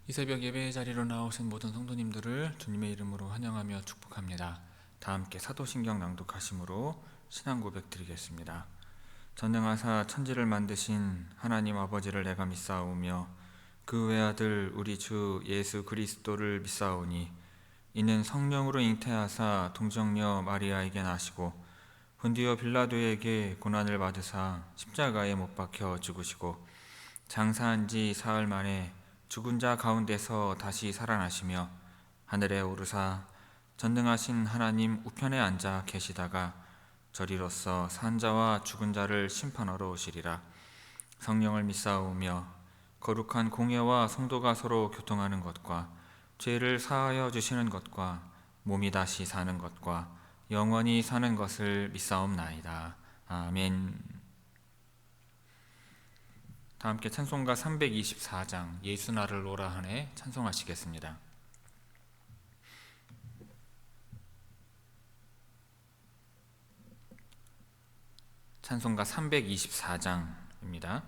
이 새벽 예배의 자리로 나오신 모든 성도님들을 주님의 이름으로 환영하며 축복합니다. 다 함께 사도신경 낭독하심으로 신앙 고백 드리겠습니다. 전능하사 천지를 만드신 하나님 아버지를 내가 믿사오며 그 외아들 우리 주 예수 그리스도를 믿사오니 이는 성령으로 잉태하사 동정녀 마리아에게 나시고 본디오 빌라도에게 고난을 받으사 십자가에 못 박혀 죽으시고 장사한 지 사흘 만에 죽은 자 가운데서 다시 살아나시며 하늘에 오르사 전능하신 하나님 우편에 앉아 계시다가 저리로서 산 자와 죽은 자를 심판하러 오시리라. 성령을 믿사오며 거룩한 공예와 성도가 서로 교통하는 것과 죄를 사하여 주시는 것과 몸이 다시 사는 것과 영원히 사는 것을 믿사옵나이다. 아멘. 다 함께 찬송가 324장 예수 나를 오라 하네 찬송하시겠습니다. 찬송가 324장입니다.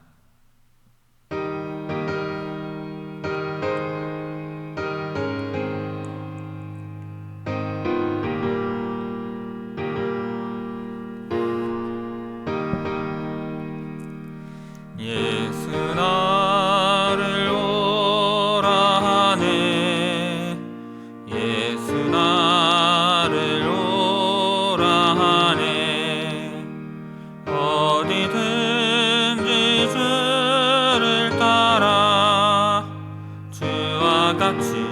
예수 나를 오라 하네 예수 나를 오라 하네 어디든지 주를 따라 주와 같이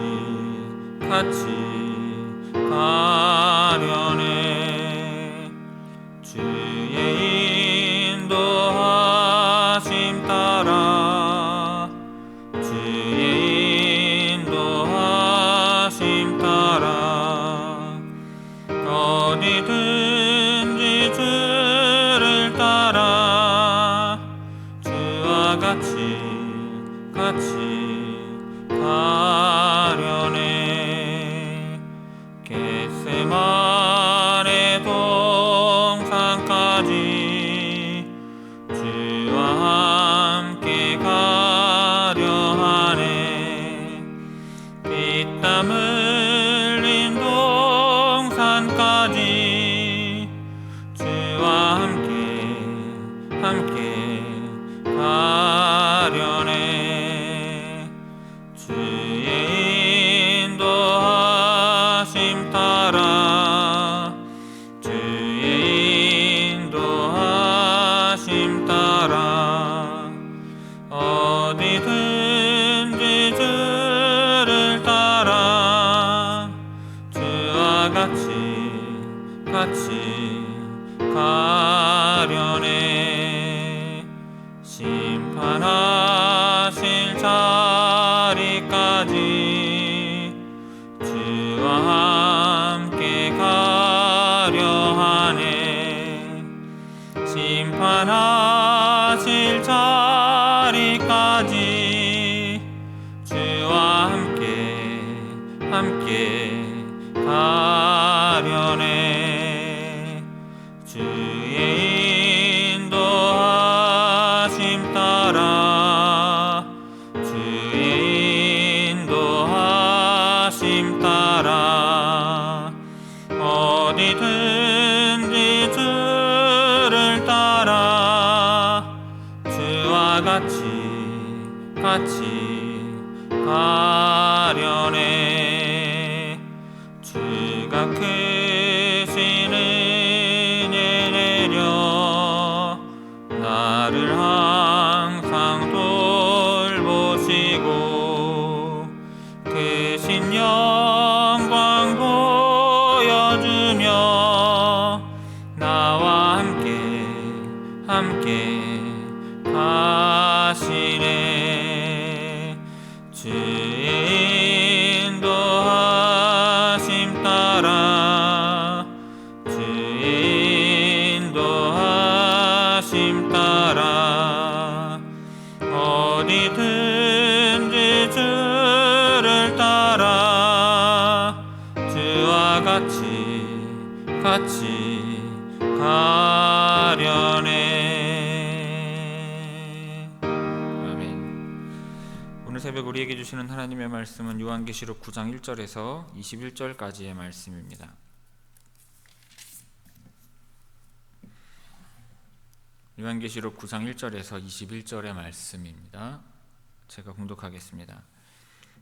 가려네 주의 인도하심 따라 주의 인도하심 따라 어디든지 주를 따라 주와 같이 가려네 겟세마네 동산까지 주와 함께 가려 하네 피땀 흘린 동산까지 주와 함께 가려네 주의 인도하심 따라 주의 인도하심 따라 어디든지 주를 따라 주와 같이 가려네 심판하실 자리까지 주와 함께 가려 하네 심판하실 자리까지 주와 함께 가려네 주의 인도하심 따라 주의 인도하심 따라 어디든지 주를 따라 주와 같이 가려네 주가 크신 은혜 내려 나를 항상 돌보시고 크신 영광 보여주며 나와 함께 가시네 주의 인도하심 따라 주의 인도하심 따라 어디든지 주를 따라 주와 같이 가려네. 아멘. 오늘 새벽 우리에게 주시는 하나님의 말씀은 요한계시록 9장 1절에서 21절까지의 말씀입니다. 요한계시록 9장 1절에서 21절의 말씀입니다. 제가 봉독하겠습니다.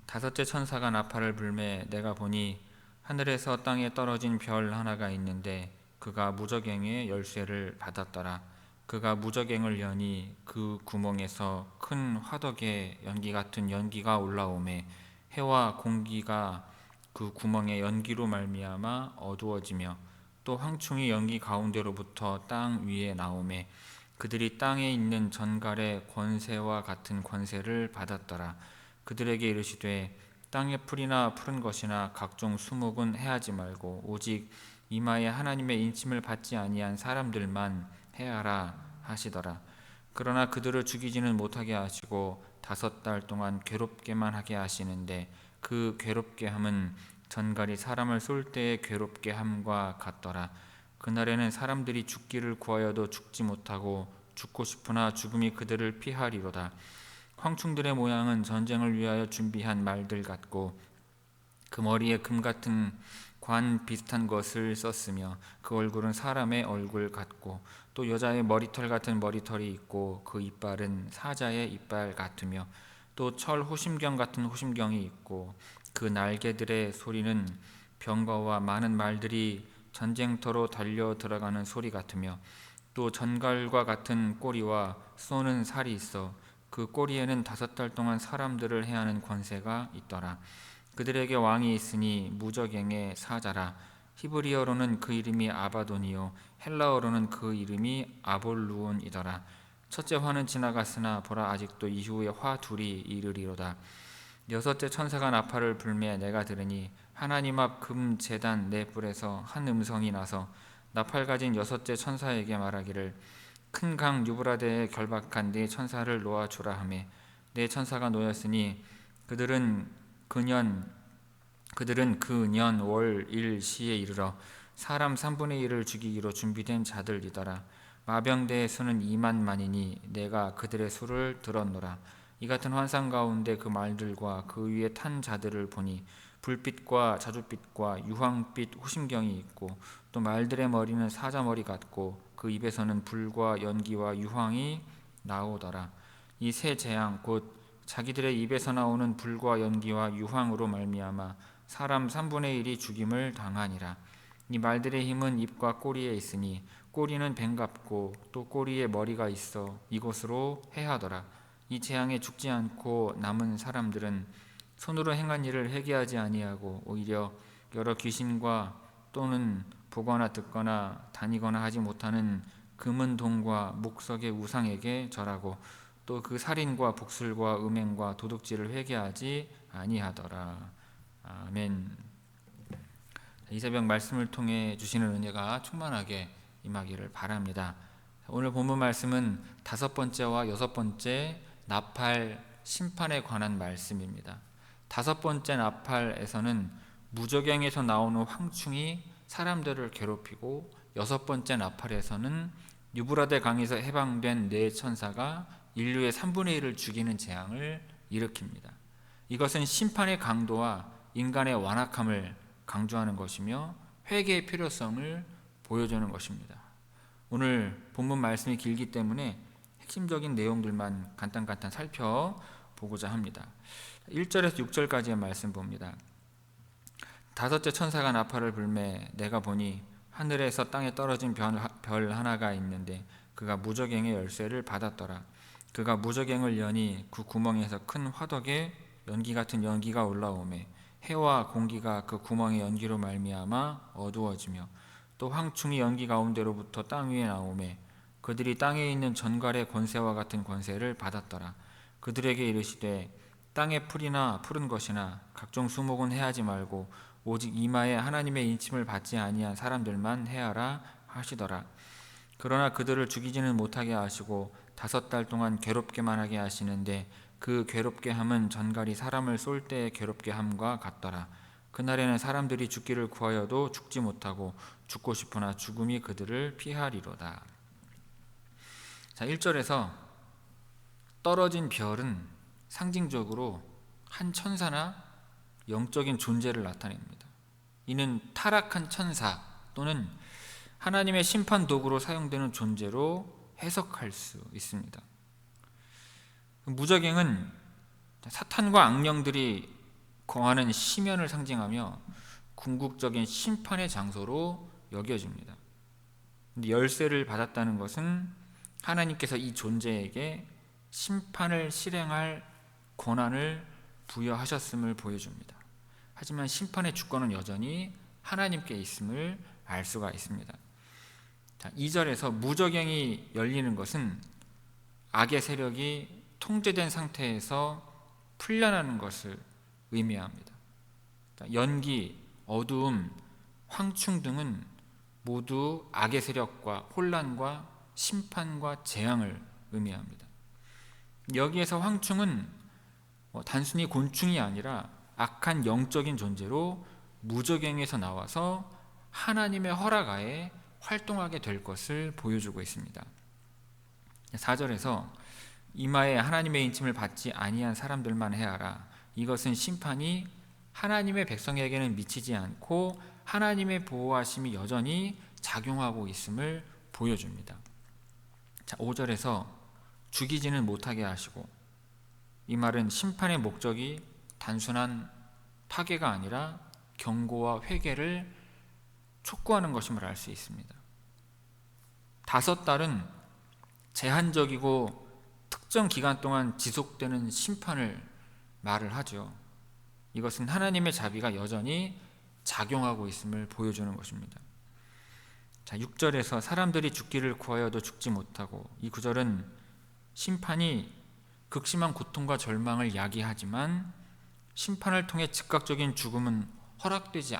다섯째 천사가 나팔을 불매 내가 보니 하늘에서 땅에 떨어진 별 하나가 있는데 그가 무저갱의 열쇠를 받았더라. 그가 무저갱을 여니 그 구멍에서 큰 화덕의 연기 같은 연기가 올라오매 해와 공기가 그 구멍의 연기로 말미암아 어두워지며 또 황충이 연기 가운데로부터 땅 위에 나오매 그들이 땅에 있는 전갈의 권세와 같은 권세를 받았더라. 그들에게 이르시되 땅의 풀이나 푸른 것이나 각종 수목은 해하지 말고 오직 이마에 하나님의 인침을 받지 아니한 사람들만 해하라 하시더라. 그러나 그들을 죽이지는 못하게 하시고 5달 동안 괴롭게만 하게 하시는데 그 괴롭게 함은 전갈이 사람을 쏠 때의 괴롭게 함과 같더라. 그날에는 사람들이 죽기를 구하여도 죽지 못하고 죽고 싶으나 죽음이 그들을 피하리로다. 황충들의 모양은 전쟁을 위하여 준비한 말들 같고 그 머리에 금 같은 관 비슷한 것을 썼으며 그 얼굴은 사람의 얼굴 같고 또 여자의 머리털 같은 머리털이 있고 그 이빨은 사자의 이빨 같으며 또 철 호심경 같은 호심경이 있고 그 날개들의 소리는 병거와 많은 말들이 전쟁터로 달려 들어가는 소리 같으며 또 전갈과 같은 꼬리와 쏘는 살이 있어 그 꼬리에는 5달 동안 사람들을 해하는 권세가 있더라. 그들에게 왕이 있으니 무저갱의 사자라. 히브리어로는 그 이름이 아바돈이요 헬라어로는 그 이름이 아볼루온이더라. 첫째 화는 지나갔으나 보라 아직도 이후에 화 둘이 이르리로다. 여섯째 천사가 나팔을 불매 내가 들으니 하나님 앞 금 제단 네 뿔에서 한 음성이 나서 나팔 가진 여섯째 천사에게 말하기를 큰 강 유브라데에 결박한 네 천사를 놓아주라 하매 네 천사가 놓였으니 그들은 그 년 월 일 시에 이르러 사람 3분의 1을 죽이기로 준비된 자들이더라. 마병대의 수는 2만만이니 내가 그들의 수를 들었노라. 이 같은 환상 가운데 그 말들과 그 위에 탄 자들을 보니 불빛과 자줏빛과 유황빛 호심경이 있고 또 말들의 머리는 사자 머리 같고 그 입에서는 불과 연기와 유황이 나오더라. 이 세 재앙 곧 자기들의 입에서 나오는 불과 연기와 유황으로 말미암아 사람 3분의 1이 죽임을 당하니라. 이 말들의 힘은 입과 꼬리에 있으니 꼬리는 뱀 같고 또 꼬리에 머리가 있어 이곳으로 해하더라. 이 재앙에 죽지 않고 남은 사람들은 손으로 행한 일을 회개하지 아니하고 오히려 여러 귀신과 또는 보거나 듣거나 다니거나 하지 못하는 금은 동과 목석의 우상에게 절하고 또 그 살인과 복술과 음행과 도둑질을 회개하지 아니하더라. 아멘. 이 새벽 말씀을 통해 주시는 은혜가 충만하게 임하기를 바랍니다. 오늘 본문 말씀은 5번째와 6번째 나팔 심판에 관한 말씀입니다. 5번째 나팔에서는 무저갱에서 나오는 황충이 사람들을 괴롭히고 6번째 나팔에서는 유브라데 강에서 해방된 네 천사가 인류의 3분의 1을 죽이는 재앙을 일으킵니다. 이것은 심판의 강도와 인간의 완악함을 강조하는 것이며 회개의 필요성을 보여주는 것입니다. 오늘 본문 말씀이 길기 때문에 핵심적인 내용들만 간단 살펴보고자 합니다. 1절에서 6절까지의 말씀 봅니다. 다섯째 천사가 나팔을 불매 내가 보니 하늘에서 땅에 떨어진 별 하나가 있는데 그가 무저갱의 열쇠를 받았더라. 그가 무저갱을 여니 그 구멍에서 큰 화덕에 연기 같은 연기가 올라오매 해와 공기가 그 구멍의 연기로 말미암아 어두워지며 또 황충이 연기 가운데로부터 땅 위에 나오매 그들이 땅에 있는 전갈의 권세와 같은 권세를 받았더라. 그들에게 이르시되 땅의 풀이나 푸른 것이나 각종 수목은 해하지 말고 오직 이마에 하나님의 인침을 받지 아니한 사람들만 해하라 하시더라. 그러나 그들을 죽이지는 못하게 하시고 5달 동안 괴롭게만 하게 하시는데 그 괴롭게 함은 전갈이 사람을 쏠 때의 괴롭게 함과 같더라. 그날에는 사람들이 죽기를 구하여도 죽지 못하고 죽고 싶으나 죽음이 그들을 피하리로다. 자, 1절에서 떨어진 별은 상징적으로 한 천사나 영적인 존재를 나타냅니다. 이는 타락한 천사 또는 하나님의 심판 도구로 사용되는 존재로 해석할 수 있습니다. 무저갱은 사탄과 악령들이 거하는 시면을 상징하며 궁극적인 심판의 장소로 여겨집니다. 근데 열쇠를 받았다는 것은 하나님께서 이 존재에게 심판을 실행할 권한을 부여하셨음을 보여줍니다. 하지만 심판의 주권은 여전히 하나님께 있음을 알 수가 있습니다. 2절에서 무저갱이 열리는 것은 악의 세력이 통제된 상태에서 풀려나는 것을 의미합니다. 연기, 어두움, 황충 등은 모두 악의 세력과 혼란과 심판과 재앙을 의미합니다. 여기에서 황충은 단순히 곤충이 아니라 악한 영적인 존재로 무저갱에서 나와서 하나님의 허락하에 활동하게 될 것을 보여주고 있습니다. 4절에서 이마에 하나님의 인침을 받지 아니한 사람들만 해하라. 이것은 심판이 하나님의 백성에게는 미치지 않고 하나님의 보호하심이 여전히 작용하고 있음을 보여줍니다. 5절에서 죽이지는 못하게 하시고, 이 말은 심판의 목적이 단순한 파괴가 아니라 경고와 회개를 촉구하는 것임을 알 수 있습니다. 5달은 제한적이고 특정 기간 동안 지속되는 심판을 말을 하죠. 이것은 하나님의 자비가 여전히 작용하고 있음을 보여주는 것입니다. 6절에서 사람들이 죽기를 구하여도 죽지 못하고, 이 구절은 심판이 극심한 고통과 절망을 야기하지만 심판을 통해 즉각적인 죽음은 허락되지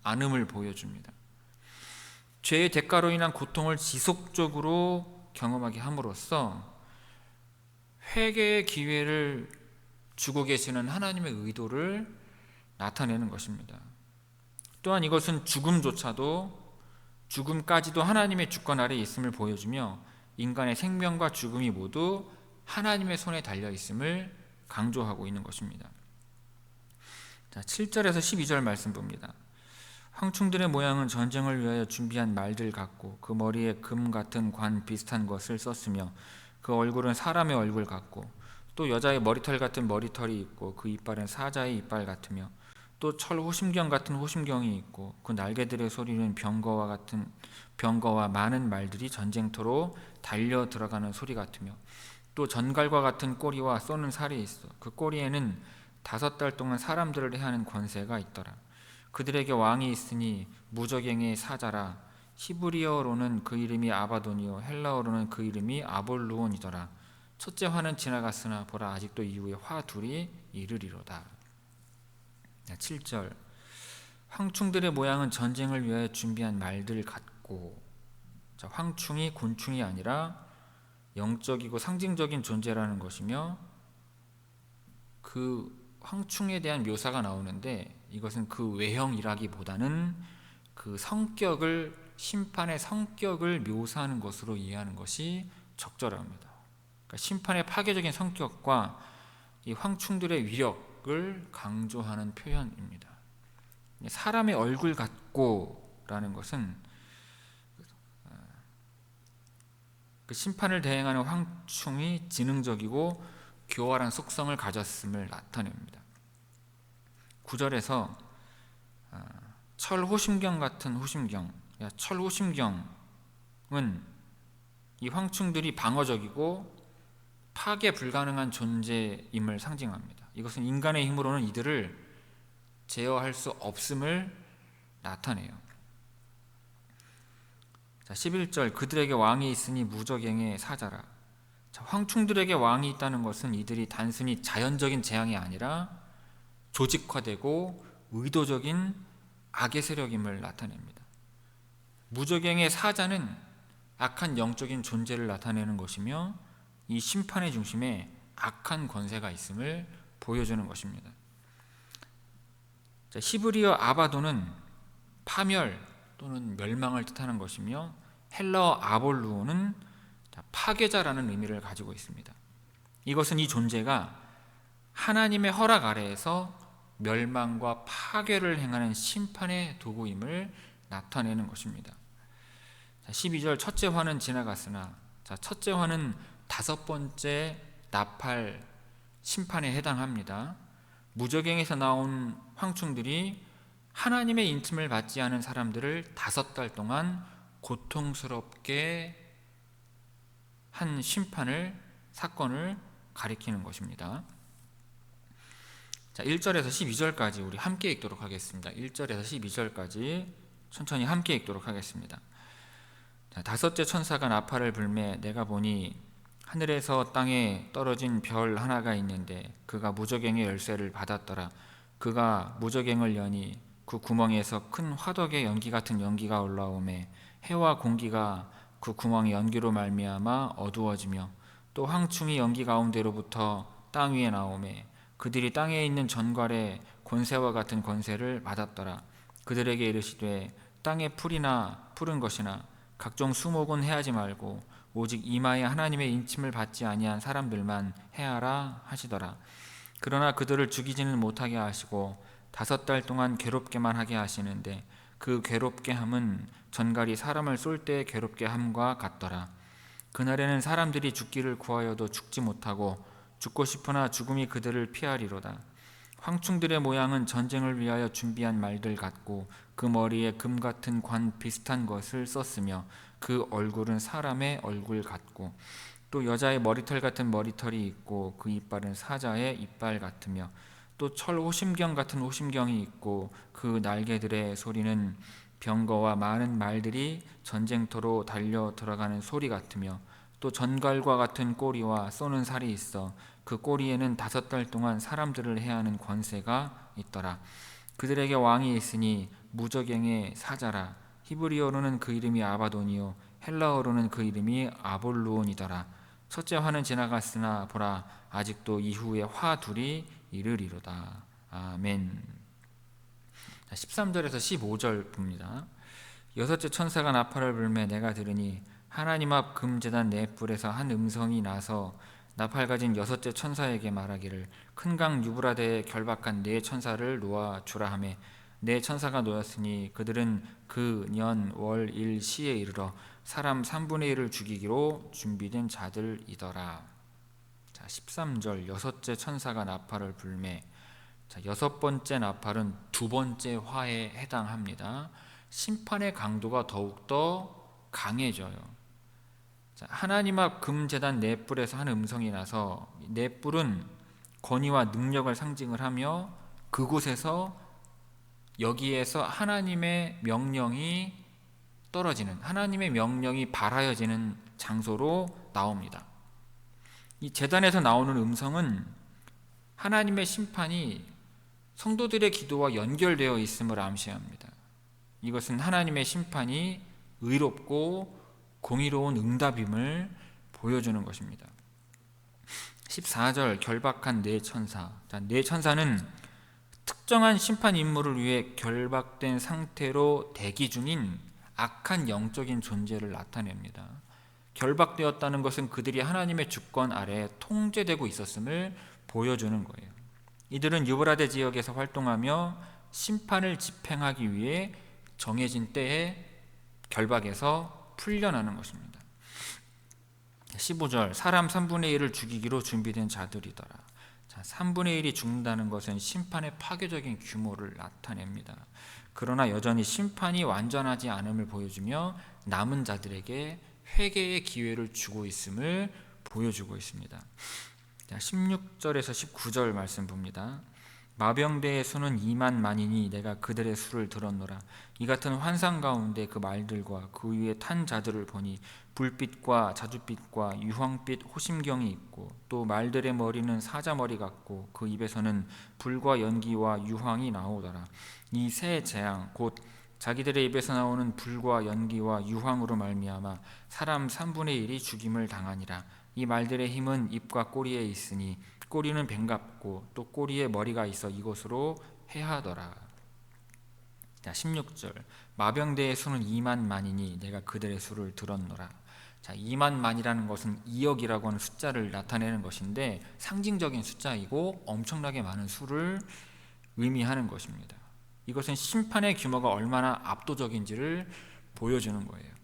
않음을 보여줍니다. 죄의 대가로 인한 고통을 지속적으로 경험하게 함으로써 회개의 기회를 주고 계시는 하나님의 의도를 나타내는 것입니다. 또한 이것은 죽음까지도 하나님의 주권 아래에 있음을 보여주며 인간의 생명과 죽음이 모두 하나님의 손에 달려 있음을 강조하고 있는 것입니다. 7절에서 12절 말씀 봅니다. 황충들의 모양은 전쟁을 위하여 준비한 말들 같고 그 머리에 금 같은 관 비슷한 것을 썼으며 그 얼굴은 사람의 얼굴 같고 또 여자의 머리털 같은 머리털이 있고 그 이빨은 사자의 이빨 같으며 또 철 호심경 같은 호심경이 있고 그 날개들의 소리는 병거와 많은 말들이 전쟁터로 달려 들어가는 소리 같으며 또 전갈과 같은 꼬리와 쏘는 살이 있어 그 꼬리에는 5달 동안 사람들을 해하는 권세가 있더라. 그들에게 왕이 있으니 무저갱의 사자라. 히브리어로는 그 이름이 아바돈이요 헬라어로는 그 이름이 아볼루온이더라. 첫째 화는 지나갔으나 보라 아직도 이후에 화 둘이 이르리로다. 7절 황충들의 모양은 전쟁을 위하여 준비한 말들 같고, 황충이 곤충이 아니라 영적이고 상징적인 존재라는 것이며 그 황충에 대한 묘사가 나오는데 이것은 그 외형이라기보다는 그 성격을, 심판의 성격을 묘사하는 것으로 이해하는 것이 적절합니다. 그러니까 심판의 파괴적인 성격과 이 황충들의 위력을 강조하는 표현입니다. 사람의 얼굴 같고 라는 것은 그 심판을 대행하는 황충이 지능적이고 교활한 속성을 가졌음을 나타냅니다. 9절에서 철 호심경 같은 호심경, 철 호심경은 이 황충들이 방어적이고 파괴 불가능한 존재임을 상징합니다. 이것은 인간의 힘으로는 이들을 제어할 수 없음을 나타내요. 11절 그들에게 왕이 있으니 무저갱의 사자라. 황충들에게 왕이 있다는 것은 이들이 단순히 자연적인 재앙이 아니라 조직화되고 의도적인 악의 세력임을 나타냅니다. 무저갱의 사자는 악한 영적인 존재를 나타내는 것이며 이 심판의 중심에 악한 권세가 있음을 보여주는 것입니다. 히브리어 아바도는 파멸 또는 멸망을 뜻하는 것이며 헬라어 아볼루오는 파괴자라는 의미를 가지고 있습니다. 이것은 이 존재가 하나님의 허락 아래에서 멸망과 파괴를 행하는 심판의 도구임을 나타내는 것입니다. 12절 첫째 화는 지나갔으나, 첫째 화는 다섯 번째 나팔 심판에 해당합니다. 무저갱에서 나온 황충들이 하나님의 인침을 받지 않은 사람들을 5달 동안 고통스럽게 한 사건을 가리키는 것입니다. 1절에서 12절까지 우리 함께 읽도록 하겠습니다. 1절에서 12절까지 천천히 함께 읽도록 하겠습니다. 다섯째 천사가 나팔을 불매 내가 보니 하늘에서 땅에 떨어진 별 하나가 있는데 그가 무저갱의 열쇠를 받았더라. 그가 무저갱을 여니 그 구멍에서 큰 화덕의 연기 같은 연기가 올라오매 해와 공기가 그 구멍의 연기로 말미암아 어두워지며 또 황충이 연기 가운데로부터 땅 위에 나오매 그들이 땅에 있는 전갈의 권세와 같은 권세를 받았더라. 그들에게 이르시되 땅의 풀이나 푸른 것이나 각종 수목은 해하지 말고 오직 이마에 하나님의 인침을 받지 아니한 사람들만 해하라 하시더라. 그러나 그들을 죽이지는 못하게 하시고 5달 동안 괴롭게만 하게 하시는데 그 괴롭게 함은 전갈이 사람을 쏠 때 괴롭게 함과 같더라. 그날에는 사람들이 죽기를 구하여도 죽지 못하고 죽고 싶으나 죽음이 그들을 피하리로다. 황충들의 모양은 전쟁을 위하여 준비한 말들 같고 그 머리에 금 같은 관 비슷한 것을 썼으며 그 얼굴은 사람의 얼굴 같고 또 여자의 머리털 같은 머리털이 있고 그 이빨은 사자의 이빨 같으며 또 철 호심경 같은 호심경이 있고 그 날개들의 소리는 병거와 많은 말들이 전쟁터로 달려 들어가는 소리 같으며 또 전갈과 같은 꼬리와 쏘는 살이 있어 그 꼬리에는 5달 동안 사람들을 해하는 권세가 있더라. 그들에게 왕이 있으니 무저갱의 사자라. 히브리어로는 그 이름이 아바돈이요 헬라어로는 그 이름이 아볼루온이더라. 첫째 화는 지나갔으나 보라 아직도 이후에 화 둘이 이르리로다. 아멘. 13절에서 15절 봅니다. 여섯째 천사가 나팔을 불매 내가 들으니 하나님 앞 금제단 네 뿔에서 한 음성이 나서 나팔 가진 여섯째 천사에게 말하기를 큰 강 유브라데에 결박한 네 천사를 놓아 주라 하매 네 천사가 놓였으니 그들은 그 년 월 일 시에 이르러 사람 3분의 1을 죽이기로 준비된 자들이더라. 13절 여섯째 천사가 나팔을 불매. 여섯 번째 나팔은 두 번째 화에 해당합니다. 심판의 강도가 더욱더 강해져요. 하나님 앞 금제단 네 뿔에서 한 음성이 나서 네 뿔은 권위와 능력을 상징을 하며 그곳에서 여기에서 하나님의 명령이 떨어지는 하나님의 명령이 발하여지는 장소로 나옵니다. 이 제단에서 나오는 음성은 하나님의 심판이 성도들의 기도와 연결되어 있음을 암시합니다. 이것은 하나님의 심판이 의롭고 공의로운 응답임을 보여주는 것입니다. 14절 결박한 네 천사. 네 천사는 특정한 심판 임무를 위해 결박된 상태로 대기 중인 악한 영적인 존재를 나타냅니다. 결박되었다는 것은 그들이 하나님의 주권 아래 통제되고 있었음을 보여주는 거예요. 이들은 유브라데 지역에서 활동하며 심판을 집행하기 위해 정해진 때에 결박에서 풀려나는 것입니다. 15절 사람 3분의 1을 죽이기로 준비된 자들이더라. 3분의 1이 죽는다는 것은 심판의 파괴적인 규모를 나타냅니다. 그러나 여전히 심판이 완전하지 않음을 보여주며 남은 자들에게 회개의 기회를 주고 있음을 보여주고 있습니다. 16절에서 19절 말씀 봅니다. 마병대의 수는 2만 만이니 내가 그들의 수를 들었노라. 이 같은 환상 가운데 그 말들과 그 위에 탄 자들을 보니 불빛과 자줏빛과 유황빛 호심경이 있고 또 말들의 머리는 사자머리 같고 그 입에서는 불과 연기와 유황이 나오더라. 이 세 재앙 곧 자기들의 입에서 나오는 불과 연기와 유황으로 말미암아 사람 3분의 1이 죽임을 당하니라. 이 말들의 힘은 입과 꼬리에 있으니 꼬리는 뱀 같고 또 꼬리에 머리가 있어 이곳으로 해하더라. 16절 마병대의 수는 2만 만이니 내가 그들의 수를 들었노라. 자, 2만만이라는 것은 2억이라고 하는 숫자를 나타내는 것인데 상징적인 숫자이고 엄청나게 많은 수를 의미하는 것입니다. 이것은 심판의 규모가 얼마나 압도적인지를 보여주는 거예요.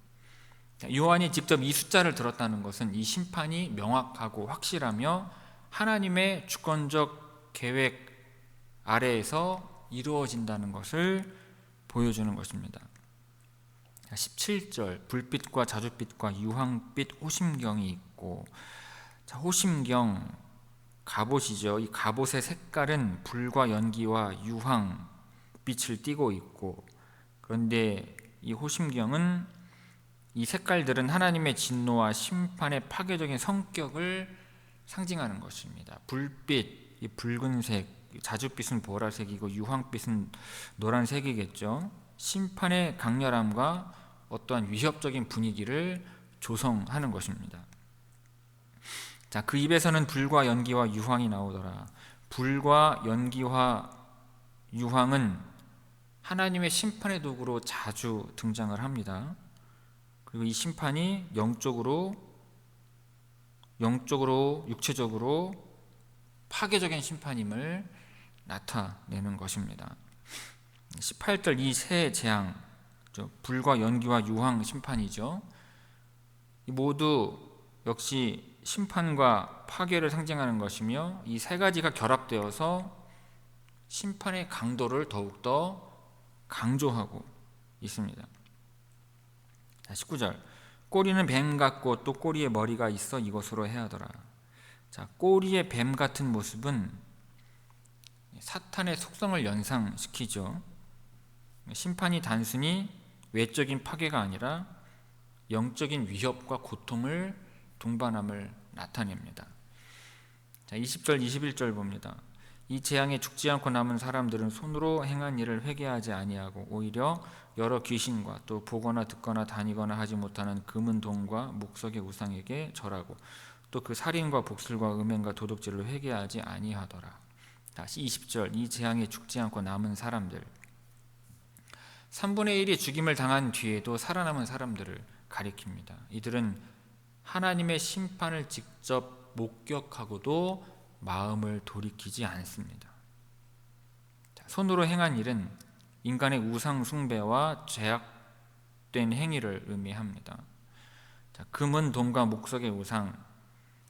요한이 직접 이 숫자를 들었다는 것은 이 심판이 명확하고 확실하며 하나님의 주권적 계획 아래에서 이루어진다는 것을 보여주는 것입니다. 17절 불빛과 자줏빛과 유황빛 호심경이 있고, 자, 호심경 갑옷이죠. 이 갑옷의 색깔은 불과 연기와 유황빛을 띠고 있고, 그런데 이 호심경은 이 색깔들은 하나님의 진노와 심판의 파괴적인 성격을 상징하는 것입니다. 불빛, 이 붉은색, 자줏빛은 보라색이고 유황빛은 노란색이겠죠. 심판의 강렬함과 어떠한 위협적인 분위기를 조성하는 것입니다. 자, 그 입에서는 불과 연기와 유황이 나오더라. 불과 연기와 유황은 하나님의 심판의 도구로 자주 등장을 합니다. 그리고 이 심판이 영적으로, 육체적으로 파괴적인 심판임을 나타내는 것입니다. 18절 이 세 재앙, 불과 연기와 유황 심판이죠. 모두 역시 심판과 파괴를 상징하는 것이며 이 세 가지가 결합되어서 심판의 강도를 더욱더 강조하고 있습니다. 19절 꼬리는 뱀 같고 또 꼬리에 머리가 있어 이것으로 해하더라. 자, 꼬리의 뱀 같은 모습은 사탄의 속성을 연상시키죠. 심판이 단순히 외적인 파괴가 아니라 영적인 위협과 고통을 동반함을 나타냅니다. 자, 20절 21절 봅니다. 이 재앙에 죽지 않고 남은 사람들은 손으로 행한 일을 회개하지 아니하고 오히려 여러 귀신과 또 보거나 듣거나 다니거나 하지 못하는 금은 동과 목석의 우상에게 절하고 또 그 살인과 복술과 음행과 도둑질을 회개하지 아니하더라. 다시 20절 이 재앙에 죽지 않고 남은 사람들, 3분의 1이 죽임을 당한 뒤에도 살아남은 사람들을 가리킵니다. 이들은 하나님의 심판을 직접 목격하고도 마음을 돌이키지 않습니다. 손으로 행한 일은 인간의 우상 숭배와 죄악된 행위를 의미합니다. 금은 동과 목석의 우상,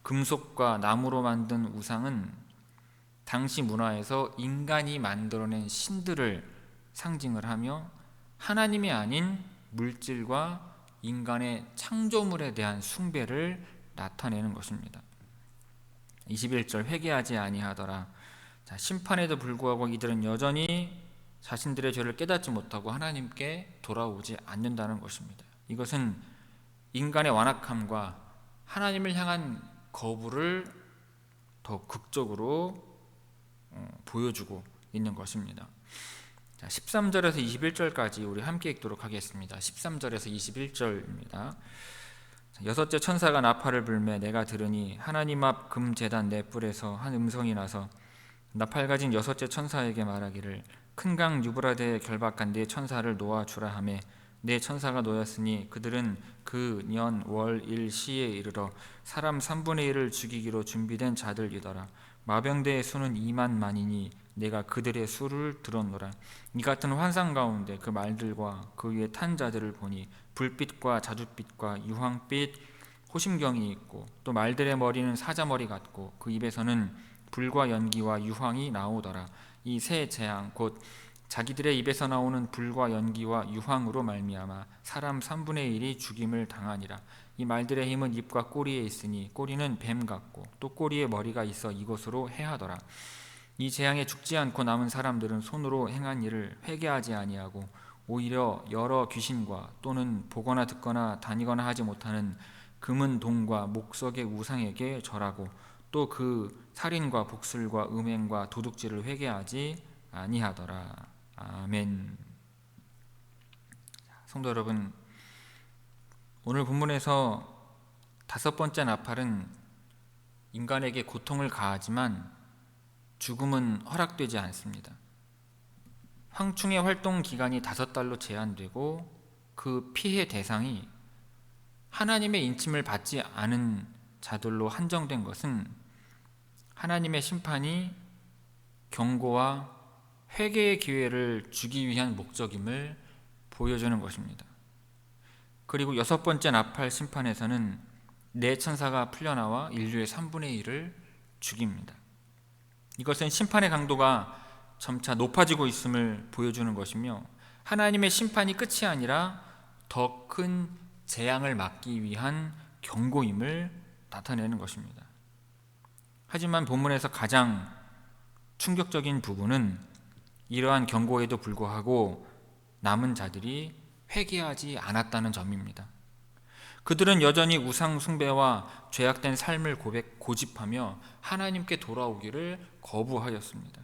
금속과 나무로 만든 우상은 당시 문화에서 인간이 만들어낸 신들을 상징을 하며 하나님이 아닌 물질과 인간의 창조물에 대한 숭배를 나타내는 것입니다. 21절 회개하지 아니하더라. 자, 심판에도 불구하고 이들은 여전히 자신들의 죄를 깨닫지 못하고 하나님께 돌아오지 않는다는 것입니다. 이것은 인간의 완악함과 하나님을 향한 거부를 더 극적으로 보여주고 있는 것입니다. 자, 13절에서 21절까지 우리 함께 읽도록 하겠습니다. 13절에서 21절입니다. 여섯째 천사가 나팔을 불매 내가 들으니 하나님 앞 금제단 네 뿔에서 한 음성이 나서 나팔 가진 여섯째 천사에게 말하기를 큰 강 유브라데에 결박한 네 천사를 놓아주라 하매 네 천사가 놓였으니 그들은 그 년 월 일 시에 이르러 사람 3분의 1을 죽이기로 준비된 자들이더라. 마병대의 수는 2만만이니 내가 그들의 수를 들었노라. 이 같은 환상 가운데 그 말들과 그 위에 탄 자들을 보니 불빛과 자줏빛과 유황빛 호심경이 있고 또 말들의 머리는 사자머리 같고 그 입에서는 불과 연기와 유황이 나오더라. 이 세 재앙 곧 자기들의 입에서 나오는 불과 연기와 유황으로 말미암아 사람 3분의 1이 죽임을 당하니라. 이 말들의 힘은 입과 꼬리에 있으니 꼬리는 뱀 같고 또 꼬리에 머리가 있어 이것으로 해하더라. 이 재앙에 죽지 않고 남은 사람들은 손으로 행한 일을 회개하지 아니하고 오히려 여러 귀신과 또는 보거나 듣거나 다니거나 하지 못하는 금은 동과 목석의 우상에게 절하고 또 그 살인과 복술과 음행과 도둑질을 회개하지 아니하더라. 아멘. 성도 여러분, 오늘 본문에서 다섯 번째 나팔은 인간에게 고통을 가하지만 죽음은 허락되지 않습니다. 황충의 활동 기간이 5달로 제한되고 그 피해 대상이 하나님의 인침을 받지 않은 자들로 한정된 것은 하나님의 심판이 경고와 회개의 기회를 주기 위한 목적임을 보여주는 것입니다. 그리고 6번째 나팔 심판에서는 네 천사가 풀려나와 인류의 3분의 1을 죽입니다. 이것은 심판의 강도가 점차 높아지고 있음을 보여주는 것이며 하나님의 심판이 끝이 아니라 더 큰 재앙을 막기 위한 경고임을 나타내는 것입니다. 하지만 본문에서 가장 충격적인 부분은 이러한 경고에도 불구하고 남은 자들이 회개하지 않았다는 점입니다. 그들은 여전히 우상 숭배와 죄악된 삶을 고집하며 하나님께 돌아오기를 거부하였습니다.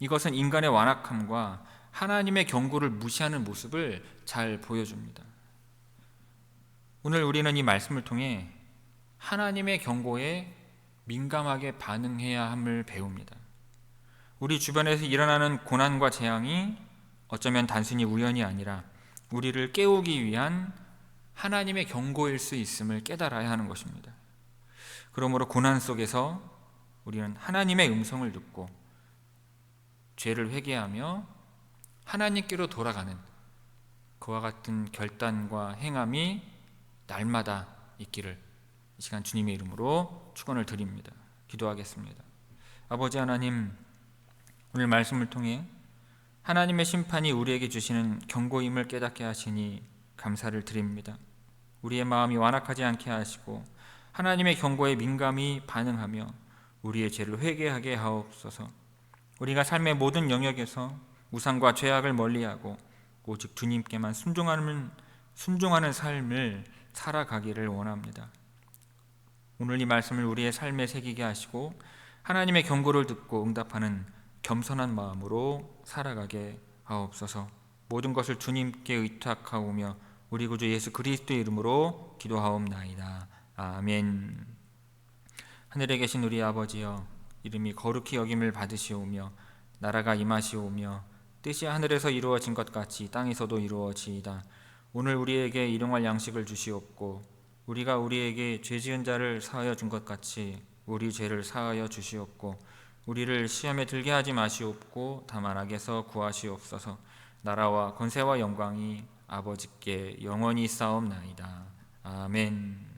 이것은 인간의 완악함과 하나님의 경고를 무시하는 모습을 잘 보여줍니다. 오늘 우리는 이 말씀을 통해 하나님의 경고에 민감하게 반응해야 함을 배웁니다. 우리 주변에서 일어나는 고난과 재앙이 어쩌면 단순히 우연이 아니라 우리를 깨우기 위한 하나님의 경고일 수 있음을 깨달아야 하는 것입니다. 그러므로 고난 속에서 우리는 하나님의 음성을 듣고 죄를 회개하며 하나님께로 돌아가는 그와 같은 결단과 행함이 날마다 있기를 이 시간 주님의 이름으로 축원을 드립니다. 기도하겠습니다. 아버지 하나님, 오늘 말씀을 통해 하나님의 심판이 우리에게 주시는 경고임을 깨닫게 하시니 감사를 드립니다. 우리의 마음이 완악하지 않게 하시고 하나님의 경고에 민감히 반응하며 우리의 죄를 회개하게 하옵소서. 우리가 삶의 모든 영역에서 우상과 죄악을 멀리하고 오직 주님께만 순종하는 삶을 살아가기를 원합니다. 오늘 이 말씀을 우리의 삶에 새기게 하시고 하나님의 경고를 듣고 응답하는 겸손한 마음으로 살아가게 하옵소서. 모든 것을 주님께 의탁하오며 우리 구주 예수 그리스도의 이름으로 기도하옵나이다. 아멘. 하늘에 계신 우리 아버지여, 이름이 거룩히 여김을 받으시오며 나라가 임하시오며 뜻이 하늘에서 이루어진 것 같이 땅에서도 이루어지이다. 오늘 우리에게 일용할 양식을 주시옵고 우리가 우리에게 죄 지은 자를 사하여 준 것 같이 우리 죄를 사하여 주시옵고 우리를 시험에 들게 하지 마시옵고 다만 악에서 구하시옵소서. 나라와 권세와 영광이 아버지께 영원히 있사옵나이다. 아멘.